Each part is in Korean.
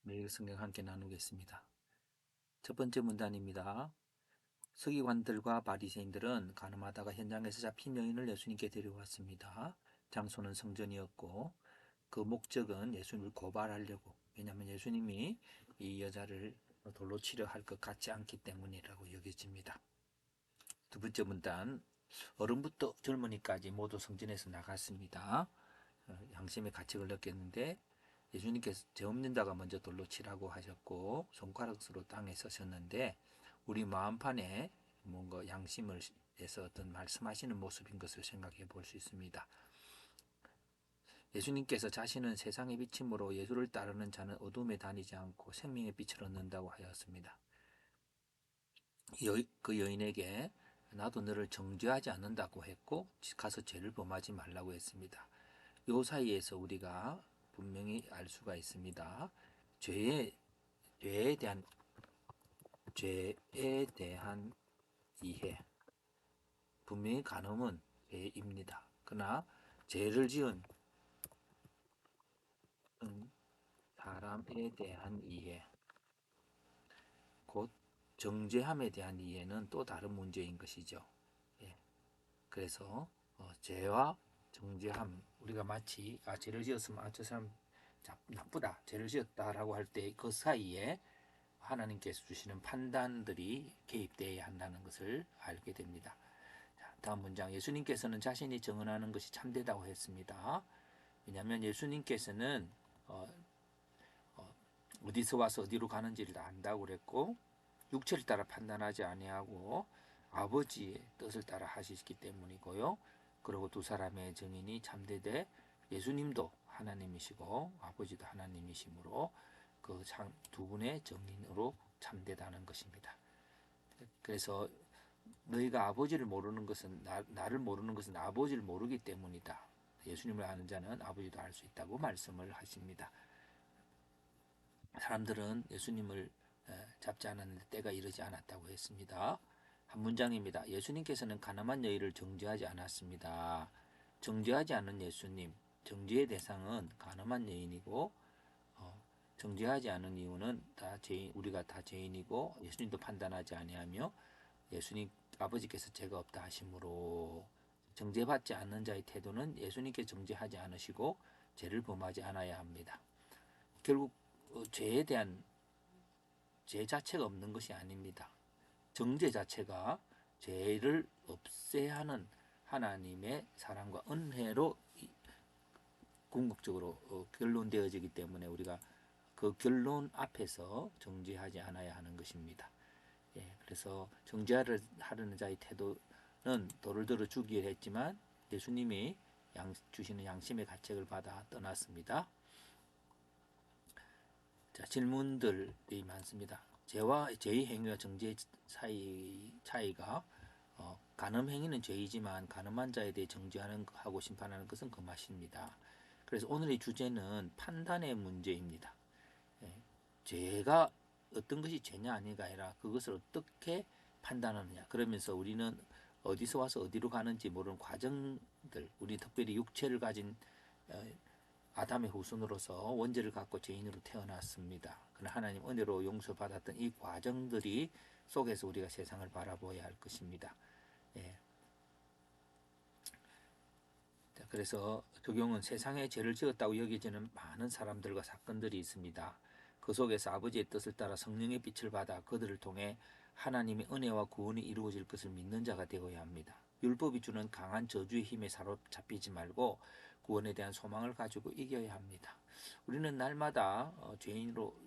매일 성경 함께 나누겠습니다. 첫 번째 문단입니다. 서기관들과 바리새인들은 가늠하다가 현장에서 잡힌 여인을 예수님께 데려왔습니다. 장소는 성전이었고 그 목적은 예수님을 고발하려고, 왜냐하면 예수님이 이 여자를 돌로 치려 할 것 같지 않기 때문이라고 여겨집니다. 두 번째 문단, 어른부터 젊은이까지 모두 성전에서 나갔습니다. 양심의 가책을 느꼈는데 예수님께서 죄 없는 자가 먼저 돌로 치라고 하셨고 손가락으로 땅에 서셨는데 우리 마음판에 뭔가 양심을 해서 어떤 말씀하시는 모습인 것을 생각해 볼 수 있습니다. 예수님께서 자신은 세상의 빛이므로 예수를 따르는 자는 어둠에 다니지 않고 생명의 빛을 얻는다고 하였습니다. 그 여인에게 나도 너를 정죄하지 않는다고 했고 가서 죄를 범하지 말라고 했습니다. 요 사이에서 우리가 분명히 알 수가 있습니다. 죄에, 죄에 대한, 죄에 대한 이해. 분명히 간음은 죄입니다. 그러나 죄를 지은 사람에 대한 이해, 곧 정죄함에 대한 이해는 또 다른 문제인 것이죠. 예. 그래서 죄와 정죄함, 우리가 마치 죄를 지었으면 저 사람 나쁘다, 죄를 지었다라고 할 때 그 사이에 하나님께서 주시는 판단들이 개입되어야 한다는 것을 알게 됩니다. 자, 다음 문장, 예수님께서는 자신이 증언하는 것이 참되다고 했습니다. 왜냐하면 예수님께서는 어디서 와서 어디로 가는지를 안다고 그랬고 육체를 따라 판단하지 아니하고 아버지의 뜻을 따라 하시기 때문이고요. 그리고 두 사람의 증인이 참되되 예수님도 하나님이시고 아버지도 하나님이시므로 그 두 분의 증인으로 참되다는 것입니다. 그래서 너희가 아버지를 모르는 것은 나를 모르는 것은 아버지를 모르기 때문이다. 예수님을 아는 자는 아버지도 알 수 있다고 말씀을 하십니다. 사람들은 예수님을 잡지 않았는데 때가 이르지 않았다고 했습니다. 한 문장입니다. 예수님께서는 가늠한 여인을 정죄하지 않았습니다. 정죄하지 않은 예수님, 정죄의 대상은 가늠한 여인이고 정죄하지 않은 이유는 다 죄인, 우리가 다 죄인이고 예수님도 판단하지 아니하며 예수님 아버지께서 죄가 없다 하심으로 정죄받지 않는 자의 태도는 예수님께 정죄하지 않으시고 죄를 범하지 않아야 합니다. 결국 죄에 대한 죄 자체가 없는 것이 아닙니다. 정죄 자체가 죄를 없애야 하는 하나님의 사랑과 은혜로 궁극적으로 결론되어지기 때문에 우리가 그 결론 앞에서 정죄하지 않아야 하는 것입니다. 예, 그래서 정죄하려는 자의 태도는 돌을 들어 죽이려 했지만 예수님이 주시는 양심의 가책을 받아 떠났습니다. 자, 질문들이 많습니다. 죄와 죄의 행위와 정죄의 차이가 간음 행위는 죄이지만 간음한 자에 대해 정죄하는 하고 심판하는 것은 그 맛입니다. 그래서 오늘의 주제는 판단의 문제입니다. 예, 죄가 어떤 것이 죄냐 아니가 아니라 그것을 어떻게 판단하느냐. 그러면서 우리는 어디서 와서 어디로 가는지 모르는 과정들, 우리 특별히 육체를 가진 아담의 후손으로서 원죄를 갖고 죄인으로 태어났습니다. 그러나 하나님 은혜로 용서받았던 이 과정들이 속에서 우리가 세상을 바라보아야 할 것입니다. 예. 그래서 적용은 세상에 죄를 지었다고 여겨지는 많은 사람들과 사건들이 있습니다. 그 속에서 아버지의 뜻을 따라 성령의 빛을 받아 그들을 통해 하나님의 은혜와 구원이 이루어질 것을 믿는 자가 되어야 합니다. 율법이 주는 강한 저주의 힘에 사로잡히지 말고 구원에 대한 소망을 가지고 이겨야 합니다. 우리는 날마다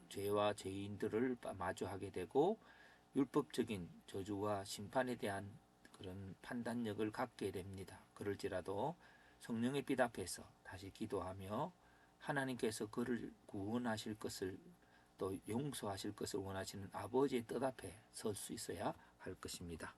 죄와 죄인들을 마주하게 되고 율법적인 저주와 심판에 대한 그런 판단력을 갖게 됩니다. 그럴지라도 성령의 빛 앞에서 다시 기도하며 하나님께서 그를 구원하실 것을 또 용서하실 것을 원하시는 아버지의 뜻 앞에 설 수 있어야 할 것입니다.